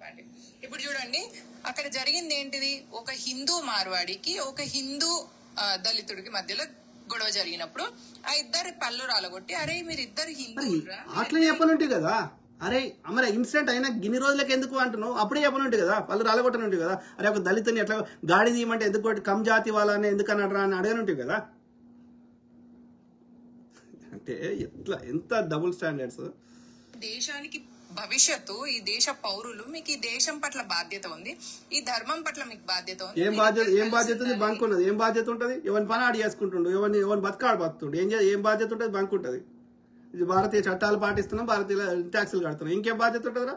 చెప్పండి. ఇప్పుడు చూడండి, అక్కడ జరిగింది ఏంటిది? ఒక హిందూ మార్వాడికి ఒక హిందూ దళితుడికి మధ్యలో గొడవ జరిగినప్పుడు ఆ ఇద్దరు పళ్ళు రాలగొట్టి, అరే మీరు ఇద్దరు హిందువురా అట్లా చెప్పనుంటే కదా, అరే మరి ఇన్సిడెంట్ అయినా గిన్ని రోజులకి ఎందుకు అంటున్నావు? అప్పుడే చెప్పనుంటే కదా, పళ్ళు రాలగొట్టనుంటే కదా, అరే ఒక దళితుని ఎట్లా గాడి తీయమంటే ఎందుకు కమ్ జాతి వాళ్ళని ఎందుకు అన్నాడు అని అడగనుంటే కదా. అంటే ఎట్లా ఎంత డబుల్ స్టాండర్డ్స్. దేశానికి భవిష్యత్తు, ఈ దేశ పౌరులు, మీకు ఈ దేశం పట్ల బాధ్యత ఉంది, ఈ ధర్మం పట్ల మీకు బాధ్యత ఉంది. ఏం బాధ్యత ఉంది? బంక్ ఉన్నది. ఏం బాధ్యత ఉంటది? ఎవరి పని ఆడి చేసుకుంటుండు, ఎవరిని బతకాడు బతుకుతుండు. ఏం బాధ్యత ఉంటుంది? బంక్ ఉంటుంది. ఇది భారతీయ చట్టాలు పాటిస్తున్నాం, భారతీయ ట్యాక్సులు కడుతున్నాం, ఇంకేం బాధ్యత ఉంటుందిరా?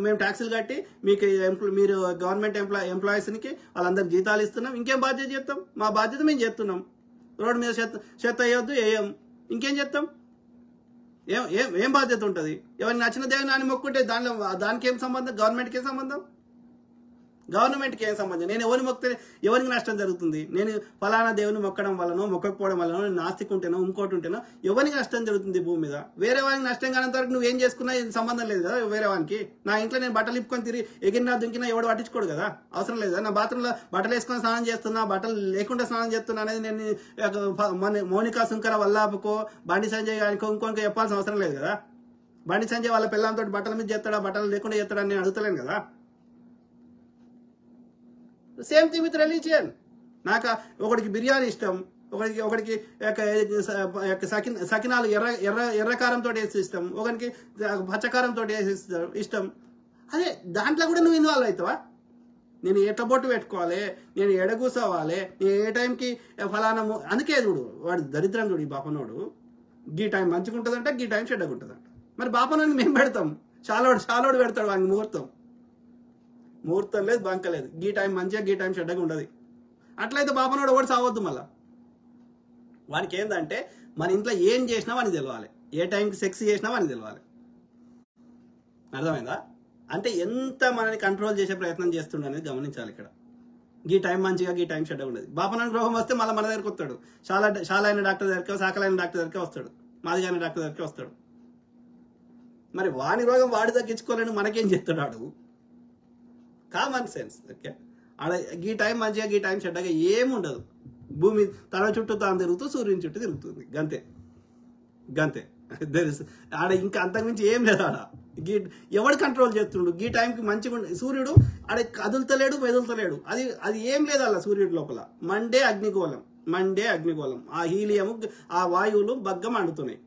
మేము ట్యాక్సులు కట్టి మీకు మీరు గవర్నమెంట్ ఎంప్లాయీస్కి వాళ్ళందరికి జీతాలు ఇస్తున్నాం, ఇంకేం బాధ్యత చేస్తాం? మా బాధ్యత మేము చేస్తున్నాం. రోడ్డు మీద చెత్త వేయొద్దు, వేయం, ఇంకేం చేస్తాం? ఏం బాధ్యత ఉంటుంది? ఎవరికి నచ్చిన దేవుని మొక్కుంటే దానికి ఏం సంబంధం? గవర్నమెంట్కి ఏం సంబంధం? గవర్నమెంట్కి ఏం సంబంధం? నేను ఎవరిని మొక్కితే ఎవరికి నష్టం జరుగుతుంది? నేను ఫలానా దేవుని మొక్కడం వలనో మొక్కకపోవడం వలనో, నేను నాస్తిక ఉంటేనో ఇంకోటి ఉంటేనో ఎవరికి నష్టం జరుగుతుంది భూమి మీద? వేరే వానికి నష్టం కానంత వరకు నువ్వేం చేసుకున్నా సంబంధం లేదు కదా వేరే వానికి. నా ఇంట్లో నేను బట్టలు ఇప్పుకొని తిరిగి ఎగిరినా దుంకినా ఎవడు పట్టించుకోడు కదా, అవసరం లేదు కదా. నా బాత్రూంలో బట్టలు వేసుకొని స్నానం చేస్తున్నా, బట్టలు లేకుండా స్నానం చేస్తున్నా అనేది నేను మౌనికా సుంకర వల్లాపుకో బండి సంజయ్ గారికో ఇంకొక చెప్పాల్సిన అవసరం లేదు కదా. బండి సంజయ్ వాళ్ళ పిల్లలతో బట్టల మీద చేస్తాడా, బట్టలు లేకుండా చేస్తాడా అని నేను అడుగుతలేను కదా. Same thing with religion. నాకు ఒకడికి బిర్యానీ ఇష్టం, ఒకడికి సకినాలు ఎర్రకారంతో వేసి ఇష్టం, ఒకరికి పచ్చకారంతో వేసి ఇష్టం. అదే దాంట్లో కూడా నువ్వు ఇన్వాల్వ్ అవుతావా? నేను ఎట్లా బొట్టు పెట్టుకోవాలి, నేను ఎడ కూర్చోవాలి, నేను ఏ టైంకి ఫలానా. అందుకే చూడు వాడు దరిద్రం చూడు, ఈ బాపనోడు గీ టైం మంచిగా ఉంటుందంట, గీ టైం చెడ్డగా ఉంటుందంట. మరి బాపనోడికి మేము పెడతాం, చాలోడు పెడతాడు వానికి ముహూర్తం లేదు, బంక లేదు. గీ టైం మంచిగా, గీ టైం చెడ్డగా ఉండదు. అట్లయితే బాపనోడు ఒకటి సావద్దు. మళ్ళా వానికి ఏంటంటే మన ఇంట్లో ఏం చేసినా వానికి తెలవాలి, ఏ టైంకి సెక్స్ చేసినా వానికి తెలవాలి. అర్థమైందా? అంటే ఎంత మనని కంట్రోల్ చేసే ప్రయత్నం చేస్తుండ అనేది గమనించాలి ఇక్కడ. గీ టైం మంచిగా, గీ టైం చెడ్డగా ఉండదు. బాపనోని రోగం వస్తే మళ్ళీ మన దగ్గరకు వస్తాడు, చాలా అయిన డాక్టర్ దగ్గరికి, సాకలైన డాక్టర్ దగ్గరికి వస్తాడు, మాదిగైన డాక్టర్ దగ్గరికి వస్తాడు. మరి వాని రోగం వాడి తగ్గించుకోలేని మనకేం చెప్తాడు వాడు? Common sense. ఓకే, ఆడ గీ టైం మంచిగా, గీ టైం చెడ్డగా ఏముండదు. భూమి తన చుట్టూ తాను తిరుగుతూ సూర్యుని చుట్టూ తిరుగుతుంది, గంతే. ఆడ ఇంకా అంతకుమించి ఏం లేదు. ఆడ ఎవడు కంట్రోల్ చేస్తుండు? గీ టైంకి మంచిగా సూర్యుడు ఆడ కదులుతలేడు, మెదులుతలేడు, అది ఏం లేదు అలా. సూర్యుడి లోపల మండే అగ్నిగోళం, ఆ హీలియము, ఆ వాయువులు బగ్గం మండుతున్నాయి,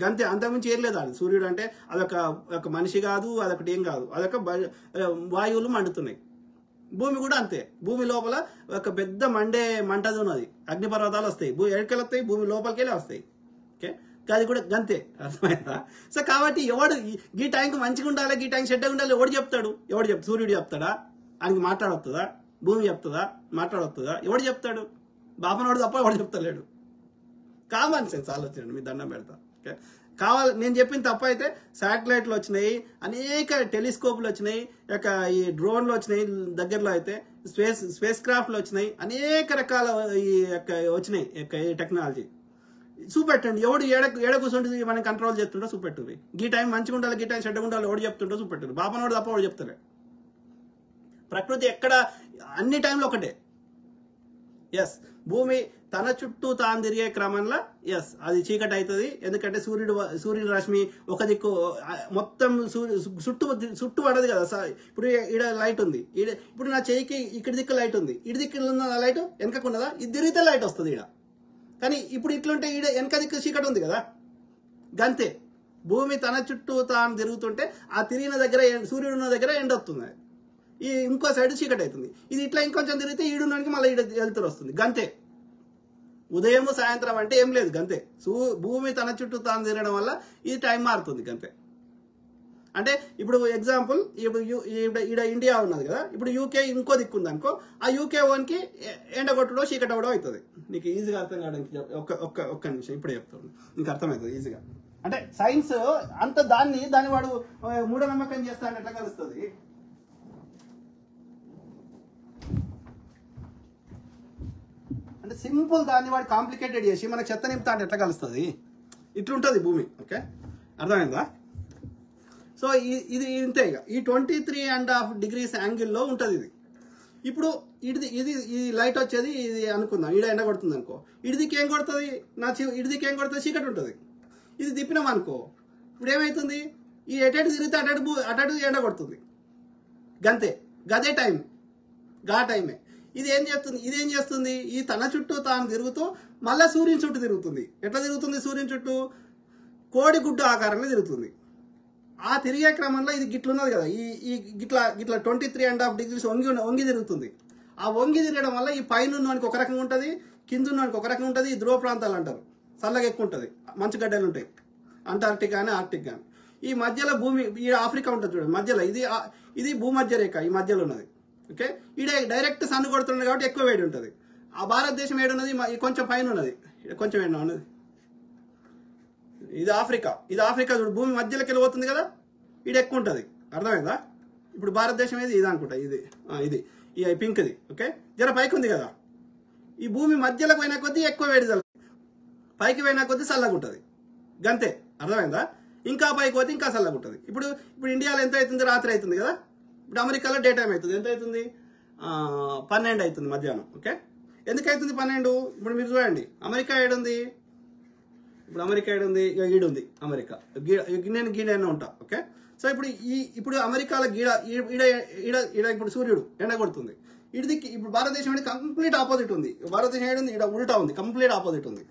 గంతే. అంతకుమించి ఏం లేదు. అది సూర్యుడు అంటే అదొక మనిషి కాదు, అదొకటి ఏం కాదు, అదొక వాయువులు మండుతున్నాయి. భూమి కూడా అంతే. భూమి లోపల ఒక పెద్ద మంటది ఉన్నది, అగ్నిపర్వతాలు వస్తాయి, ఎక్కడికి వస్తాయి, భూమి లోపలికి వస్తాయి. ఓకే, అది కూడా గంతే. అర్థమైందా? సో కాబట్టి ఎవడు గీ టైంకి మంచిగా ఉండాలి, గీ టైంకి చెడ్డగా ఉండాలి ఎవడు చెప్తాడు? సూర్యుడు చెప్తాడా? ఆయనకి మాట్లాడొస్తుందా? భూమి చెప్తుందా? మాట్లాడొస్తుందా? ఎవడు చెప్తాడు? బాపనోడు తప్ప ఎవడు చెప్తలేడు. కామన్ సెన్స్ ఆలోచన, మీ దండం పెడతా. కావాలి నేను చెప్పిన తప్ప అయితే శాటిలైట్లు వచ్చినాయి, అనేక టెలిస్కోప్లు వచ్చినాయి, ఈ డ్రోన్లు వచ్చినాయి, దగ్గరలో అయితే స్పేస్ క్రాఫ్ట్లు వచ్చినాయి, అనేక రకాల వచ్చినాయి ఈ టెక్నాలజీ. చూపెట్టండి, ఎవడు ఏడ కూర్చుంటుంది మనం కంట్రోల్ చేస్తుండో చూపెట్టుంది. గీ టైం మంచిగా ఉండాలి, గీ టైం చెడ్డగా ఉండాలి ఎవడు చెప్తుండో చూపెట్టుంది. బాపనోడు తప్ప ఎవడు చెప్తారే. ప్రకృతి ఎక్కడ అన్ని టైంలో ఒకటే. ఎస్, భూమి తన చుట్టూ తాను తిరిగే క్రమంలో అది చీకటి అవుతుంది. ఎందుకంటే సూర్యుని రశ్మి ఒక దిక్కు మొత్తం చుట్టూ పడదు కదా. ఇప్పుడు ఈడ లైట్ ఉంది, ఇప్పుడు నా చెయ్యికి ఇక్కడ దిక్కు లైట్ ఉంది, ఇటు దిక్కు ఉన్న లైట్ వెనకకున్నదా, ఇది తిరిగితే లైట్ వస్తుంది ఈడ. కానీ ఇప్పుడు ఇట్లుంటే ఈడ వెనక దిక్కు చీకటి ఉంది కదా, గంతే. భూమి తన చుట్టూ తాను తిరుగుతుంటే ఆ తిరిగిన దగ్గర సూర్యుడు ఉన్న దగ్గర ఎండ వస్తుంది, ఈ ఇంకో సైడ్ చీకటి అవుతుంది. ఇది ఇట్లా ఇంకొంచెం తిరిగితే ఈడున్నానికి మళ్ళీ ఈడ వెళ్తురు వస్తుంది, గంతే. ఉదయం సాయంత్రం అంటే ఏం లేదు, గంతే. భూమి తన చుట్టూ తాను తిరగడం వల్ల ఈ టైం మారుతుంది, గంతే. అంటే ఇప్పుడు ఎగ్జాంపుల్, ఈడ ఇండియా ఉన్నది కదా, ఇప్పుడు యూకే ఇంకో దిక్కు ఉంది అనుకో, ఆ యూకే వన్కి ఎండగొట్టడో చీకటి అవ్వడో అవుతుంది. నీకు ఈజీగా అర్థం కావడానికి ఒక్క నిమిషం ఇప్పుడే చెప్తాను, నీకు అర్థమవుతుంది ఈజీగా. అంటే సైన్స్ అంత దాన్ని వాడు మూఢనమ్మకం చేస్తాడని ఎట్లా కలుస్తుంది? అంటే సింపుల్ దాన్ని వాడు కాంప్లికేటెడ్ చేసి మనకు చెత్త నింపుతా అంటే ఎట్లా కలుస్తుంది? ఇట్లుంటుంది భూమి. ఓకే, అర్థమైందా? సో ఇది ఇంతే. ఇక ఈ 23.5 degrees యాంగిల్లో ఉంటుంది ఇది. ఇప్పుడు ఇది లైట్ వచ్చేది ఇది అనుకుందాం, ఈడ ఎండ కొడుతుంది అనుకో, ఇడిదికి ఏం కొడుతుంది, ఇడిదికి ఏం కొడుతుంది, చీకటి ఉంటుంది. ఇది తిప్పినాం అనుకో, ఇప్పుడు ఏమవుతుంది, ఈ ఎటెటు తిరిగితే అటటు ఎండ కొడుతుంది. గదే టైం, టైమే. ఇదేం చేస్తుంది, ఈ తన చుట్టూ తాను తిరుగుతూ మళ్ళీ సూర్యుని చుట్టూ తిరుగుతుంది. ఎట్లా తిరుగుతుంది, సూర్యుని చుట్టూ కోడి గుడ్డు ఆకారంలో తిరుగుతుంది. ఆ తిరిగే క్రమంలో ఇది గిట్లున్నది కదా, ఈ గిట్లా 23.5 degrees వంగి తిరుగుతుంది. ఆ వంగి తిరగడం వల్ల ఈ పైన ఉన్నవానికి ఒక రకంగా ఉంటుంది, కింద ఉన్నవానికి ఒక రకంగా ఉంటుంది. ధ్రువ ప్రాంతాలు అంటారు, చల్లగా ఎక్కువ ఉంటుంది, మంచు గడ్డలు ఉంటాయి, అంటార్క్టిక్ కానీ ఆర్క్టిక్ కానీ. ఈ మధ్యలో భూమి, ఈ ఆఫ్రికా ఉంటుంది చూడండి మధ్యలో, ఇది భూమధ్య రేఖ ఈ మధ్యలో ఉన్నది. ఓకే, ఈడ డైరెక్ట్ సన్ కొడుతున్నది కాబట్టి ఎక్కువ వేడి ఉంటుంది. ఆ భారతదేశం ఏడున్నది కొంచెం పైన ఉన్నది, కొంచెం ఎండ ఉన్నది. ఇది ఆఫ్రికా చూడు, భూమి మధ్యలోకి వెళ్ళిపోతుంది కదా, ఇది ఎక్కువ ఉంటుంది. అర్థమైందా? ఇప్పుడు భారతదేశం ఏది, ఇది అనుకుంటా, ఇది పింక్ది. ఓకే, జర పైకి ఉంది కదా, ఈ భూమి మధ్యలోకి పోయినా కొద్దీ ఎక్కువ వేడి తగ్గుతుంది, పైకి పోయినా కొద్దీ చల్లగా ఉంటుంది. గంతే, అర్థమైందా? ఇంకా పైకి పోతే ఇంకా చల్లగా ఉంటుంది. ఇప్పుడు ఇండియాలో ఎంత అవుతుంది, రాత్రి అవుతుంది కదా. ఇప్పుడు అమెరికాలో డే టైం అవుతుంది, ఎంత అవుతుంది, 12 అవుతుంది మధ్యాహ్నం. ఓకే, ఎందుకు అవుతుంది 12? ఇప్పుడు మీరు చూడండి, అమెరికా ఏడుంది, ఇప్పుడు అమెరికా ఏడుంది, ఈడుంది అమెరికా, నేను గీడైనా ఉంటా. ఓకే, సో ఇప్పుడు అమెరికాలో ఈడ ఇప్పుడు సూర్యుడు ఎండ కొడుతుంది, ఇడికి ఇప్పుడు భారతదేశం అంటే కంప్లీట్ ఆపోజిట్ ఉంది. భారతదేశం ఏడుంది, ఇక్కడ ఉల్టా ఉంది, కంప్లీట్ ఆపోజిట్ ఉంది.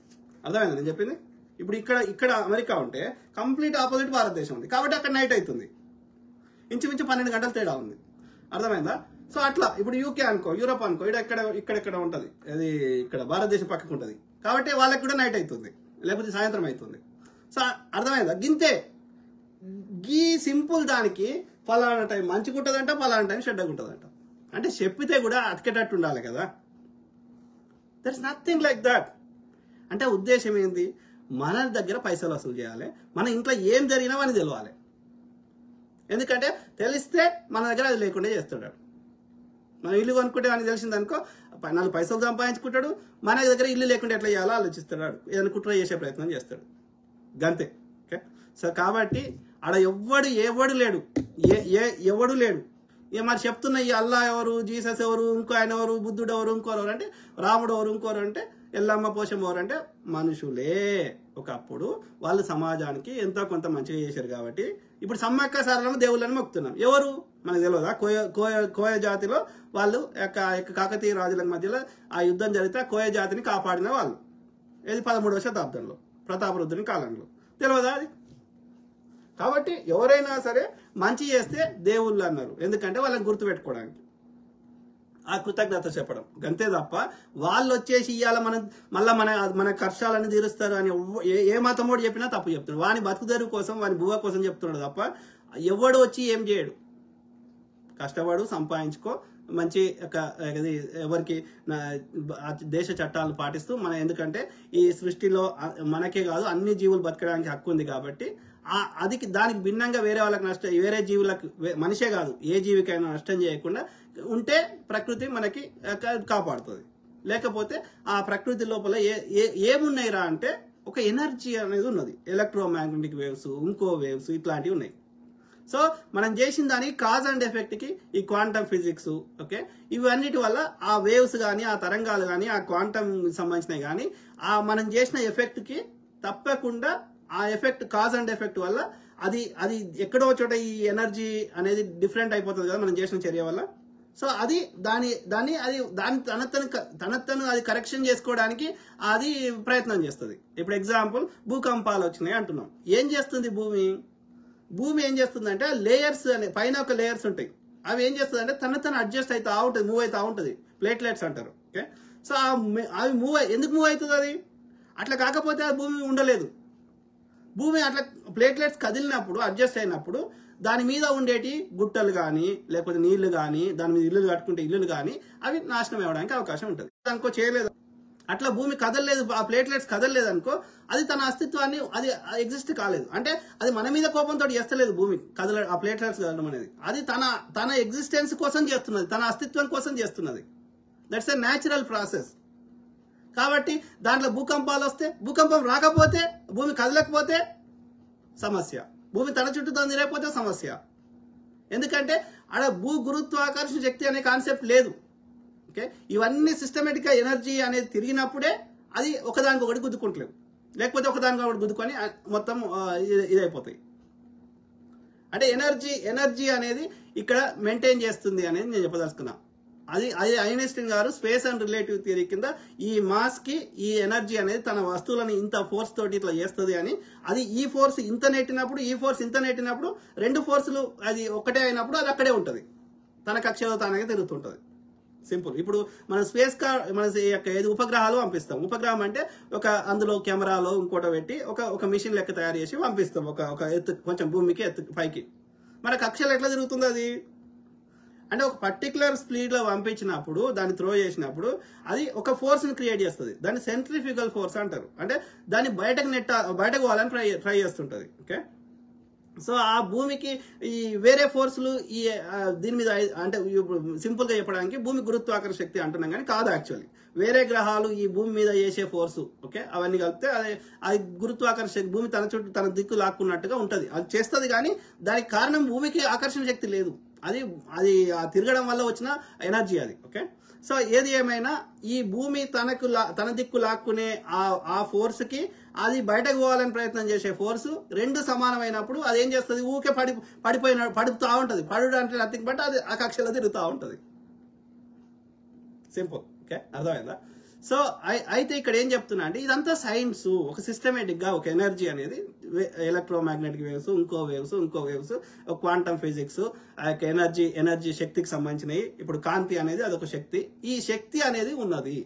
అర్థమైందా నేను చెప్పింది? ఇప్పుడు ఇక్కడ అమెరికా ఉంటే కంప్లీట్ ఆపోజిట్ భారతదేశం ఉంది, కాబట్టి అక్కడ నైట్ అవుతుంది, ఇంచుమించు 12 గంటల తేడా ఉంది. అర్థమైందా? సో అట్లా ఇప్పుడు యూకే అనుకో, యూరోప్ అనుకో, ఇక్కడ ఉంటుంది, అది ఇక్కడ భారతదేశం పక్కకు ఉంటుంది, కాబట్టి వాళ్ళకి కూడా నైట్ అవుతుంది, లేకపోతే సాయంత్రం అవుతుంది. సో అర్థమైందా? గింతే, గీ సింపుల్ దానికి ఫలానా టైం మంచిగుంటుందంట, ఫలానా టైం చెడ్డగా ఉంటుందంట. అంటే చెప్పితే కూడా అతికేటట్టు ఉండాలి కదా. That's nothing like that. అంటే ఉద్దేశం ఏంటి, మన దగ్గర పైసలు వసూలు చేయాలి, మన ఇంట్లో ఏం జరిగినా మనకి తెలవాలి. ఎందుకంటే తెలిస్తే మన దగ్గర అది లేకుండా చేస్తాడు. మనం ఇల్లు కొనుక్కుంటే మనకి తెలిసిందనుకో, 4 పైసలు సంపాదించుకుంటాడు, మన దగ్గర ఇల్లు లేకుండా ఎట్లా చేయాలో ఆలోచిస్తాడు, ఏదైనా కుట్ర చేసే ప్రయత్నం చేస్తాడు. గంతే. ఓకే, సో కాబట్టి ఆడ ఎవడు లేడు, ఎవడు లేడు. ఇక మరి చెప్తున్న ఈ అల్లా ఎవరు, జీసస్ ఎవరు, ఇంకో ఆయన ఎవరు, బుద్ధుడు ఎవరు, ఇంకోరు అంటే రాముడు ఎవరు, ఇంకోరు అంటే ఎల్లమ్మ పోషం ఎవరు అంటే మనుషులే. ఒకప్పుడు వాళ్ళు సమాజానికి ఎంతో కొంత మంచిగా చేశారు కాబట్టి ఇప్పుడు సమ్మక్క సారలమ్మ దేవుళ్ళని మొక్కుతున్నాం. ఎవరు మనకు తెలియదా? కోయ జాతిలో వాళ్ళు కాకతీయ రాజుల మధ్యలో ఆ యుద్ధం జరిగితే కోయ జాతిని కాపాడిన వాళ్ళు. ఏది 13వ శతాబ్దంలో ప్రతాపరుద్రుని కాలంలో. తెలియదా అది? కాబట్టి ఎవరైనా సరే మంచి చేస్తే దేవుళ్ళు అన్నారు, ఎందుకంటే వాళ్ళని గుర్తుపెట్టుకోవడానికి, ఆ కృతజ్ఞత చెప్పడం. అంతే తప్ప వాళ్ళు వచ్చేసి ఇవాళ మళ్ళీ మన కష్టాలను తీరుస్తారు అని ఏ మతమోడు చెప్పినా తప్పు చెప్తున్నాడు. వాని బతుకుదెరువు కోసం, వాని బువ్వ కోసం చెప్తున్నాడు తప్ప ఎవడు వచ్చి ఏం చేయడు. కష్టపడు, సంపాదించుకో, మంచి ఎవరికి దేశ చట్టాలను పాటిస్తూ ఎందుకంటే ఈ సృష్టిలో మనకే కాదు అన్ని జీవులు బతకడానికి హక్కు ఉంది కాబట్టి దానికి భిన్నంగా వేరే జీవులకు, మనిషే కాదు ఏ జీవికైనా నష్టం చేయకుండా ఉంటే ప్రకృతి మనకి కాపాడుతుంది. లేకపోతే ఆ ప్రకృతి లోపల ఏమున్నాయిరా అంటే ఒక ఎనర్జీ అనేది ఉన్నది, ఎలక్ట్రోమాగ్నెటిక్ వేవ్స్, ఇంకో వేవ్స్, ఇట్లాంటివి ఉన్నాయి. సో మనం చేసిన దానికి కాజ్ అండ్ ఎఫెక్ట్ కి ఈ క్వాంటమ్ ఫిజిక్స్, ఓకే, ఇవన్నిటి వల్ల ఆ వేవ్స్ కానీ, ఆ తరంగాలు కానీ, ఆ క్వాంటమ్ సంబంధించినవి కానీ మనం చేసిన ఎఫెక్ట్ కి తప్పకుండా ఆ ఎఫెక్ట్, కాజ్ అండ్ ఎఫెక్ట్ వల్ల అది ఎక్కడో చోట ఈ ఎనర్జీ అనేది డిఫరెంట్ అయిపోతుంది కదా మనం చేసిన చర్య వల్ల. సో అది దాని తనతను అది కరెక్షన్ చేసుకోవడానికి అది ప్రయత్నం చేస్తుంది. ఇప్పుడు ఎగ్జాంపుల్ భూకంపాలు వచ్చినాయి అంటున్నాం. ఏం చేస్తుంది భూమి ఏం చేస్తుందంటే లేయర్స్ అనే పైన ఒక లేయర్స్ ఉంటాయి, అవి ఏం చేస్తుంది అంటే తను అడ్జస్ట్ అవుతా ఉంటుంది, మూవ్ అవుతా ఉంటుంది, ప్లేట్లెట్స్ అంటారు. ఓకే, సో అవి ఎందుకు మూవ్ అవుతుంది? అది అట్లా కాకపోతే ఆ భూమి ఉండలేదు. భూమి అట్లా ప్లేట్లెట్స్ కదిలినప్పుడు, అడ్జస్ట్ అయినప్పుడు దాని మీద ఉండేటి గుట్టలు కానీ, లేకపోతే నీళ్లు కానీ, దాని మీద ఇల్లులు కట్టుకుంటే ఇల్లులు కానీ అవి నాశనం అవ్వడానికి అవకాశం ఉంటుంది. అనుకో చేయలేదు, అట్లా భూమి కదలలేదు, ఆ ప్లేట్లెట్స్ కదలలేదు అనుకో, అది తన అస్తిత్వాన్ని అది ఎగ్జిస్ట్ కాలేదు. అంటే అది మన మీద కోపంతో చేస్తలేదు భూమి ఆ ప్లేట్లెట్స్ కదలడం అనేది, అది తన ఎగ్జిస్టెన్స్ కోసం చేస్తున్నది, తన అస్తిత్వం కోసం చేస్తున్నది. That's a natural process. కాబట్టి దాంట్లో భూకంపాలు వస్తే, భూకంపం రాకపోతే, భూమి కదలకపోతే సమస్య. భూమి తన చుట్టూ తను తిరగకపోతే సమస్య. ఎందుకంటే ఆడ భూ గురుత్వాకర్షణ శక్తి అనే కాన్సెప్ట్ లేదు. ఓకే, ఇవన్నీ సిస్టమేటిక్గా ఎనర్జీ అనేది తిరిగినప్పుడే అది ఒకదానికి ఒకటి గుద్దుకుంటలేవు, లేకపోతే ఒకదానికి ఒకటి గుద్దుకొని మొత్తం ఇదైపోతాయి. అంటే ఎనర్జీ అనేది ఇక్కడ మెయింటైన్ చేస్తుంది అనేది నేను చెప్పదలుచుకున్నా. అది ఐన్స్టీన్ గారు స్పేస్ అండ్ రిలేటివ్ థియరీ కింద ఈ మాస్ కి ఈ ఎనర్జీ అనేది తన వస్తువులని ఇంత ఫోర్స్ తోటి ఇట్లా చేస్తుంది అని, అది ఈ ఫోర్స్ ఇంత నెట్టినప్పుడు ఈ ఫోర్స్ ఇంత నెట్టినప్పుడు రెండు ఫోర్సులు అది ఒక్కటే అయినప్పుడు అది అక్కడే ఉంటుంది, తన కక్షలో తానే తిరుగుతుంటుంది. సింపుల్. ఇప్పుడు మన మన ఏది ఉపగ్రహాలు పంపిస్తాం. ఉపగ్రహం అంటే అందులో కెమెరాలో ఇంకోట పెట్టి ఒక మిషన్ లెక్క తయారు చేసి పంపిస్తాం ఒక ఎత్తు, కొంచెం భూమికి ఎత్తు పైకి. మన కక్షలు ఎట్లా తిరుగుతుంది అది అంటే ఒక పర్టికులర్ స్పీడ్ లో పంపించినప్పుడు దాన్ని త్రో చేసినప్పుడు అది ఒక ఫోర్స్ ని క్రియేట్ చేస్తుంది. దాన్ని సెంట్రిఫ్యూగల్ ఫోర్స్ అంటారు. అంటే దాన్ని బయటకు పోవాలని ట్రై చేస్తుంటది. ఓకే, సో ఆ భూమికి ఈ వేరే ఫోర్సులు ఈ దీని మీద అంటే సింపుల్ గా చెప్పడానికి భూమి గురుత్వాకర్షణ శక్తి అంటున్నాం కానీ కాదు. యాక్చువల్లీ వేరే గ్రహాలు ఈ భూమి మీద చేసే ఫోర్సు, ఓకే, అవన్నీ కలిపితే అది గురుత్వాకర్షణ శక్తి భూమి తన చుట్టూ తన దిక్కు లాక్కున్నట్టుగా ఉంటది. అది చేస్తుంది కానీ దానికి కారణం భూమికి ఆకర్షణ శక్తి లేదు. అది తిరగడం వల్ల వచ్చిన ఎనర్జీ అది. ఓకే, సో ఏది ఏమైనా ఈ భూమి తన దిక్కు లాక్కునే ఆ ఫోర్స్ కి అది బయటకు పోవాలని ప్రయత్నం చేసే ఫోర్స్ రెండు సమానమైనప్పుడు అది ఏం చేస్తుంది, ఊకే పడుతూ ఉంటది. పడుడు అంటే నథింగ్ బట్ అది ఆ కక్షలో తిరుగుతూ ఉంటది. సింపుల్. ఓకే, అర్థమైందా? సో అయితే ఇక్కడ ఏం చెప్తున్నా అంటే ఇదంతా సైన్స్, ఒక సిస్టమేటిక్ గా ఒక ఎనర్జీ అనేది ఎలక్ట్రోమాగ్నెటిక్ వేవ్స్, ఇంకో వేవ్స్, క్వాంటమ్ ఫిజిక్స్, ఎనర్జీ శక్తికి సంబంధించినవి. ఇప్పుడు కాంతి అనేది అదొక శక్తి. ఈ శక్తి అనేది ఉన్నది.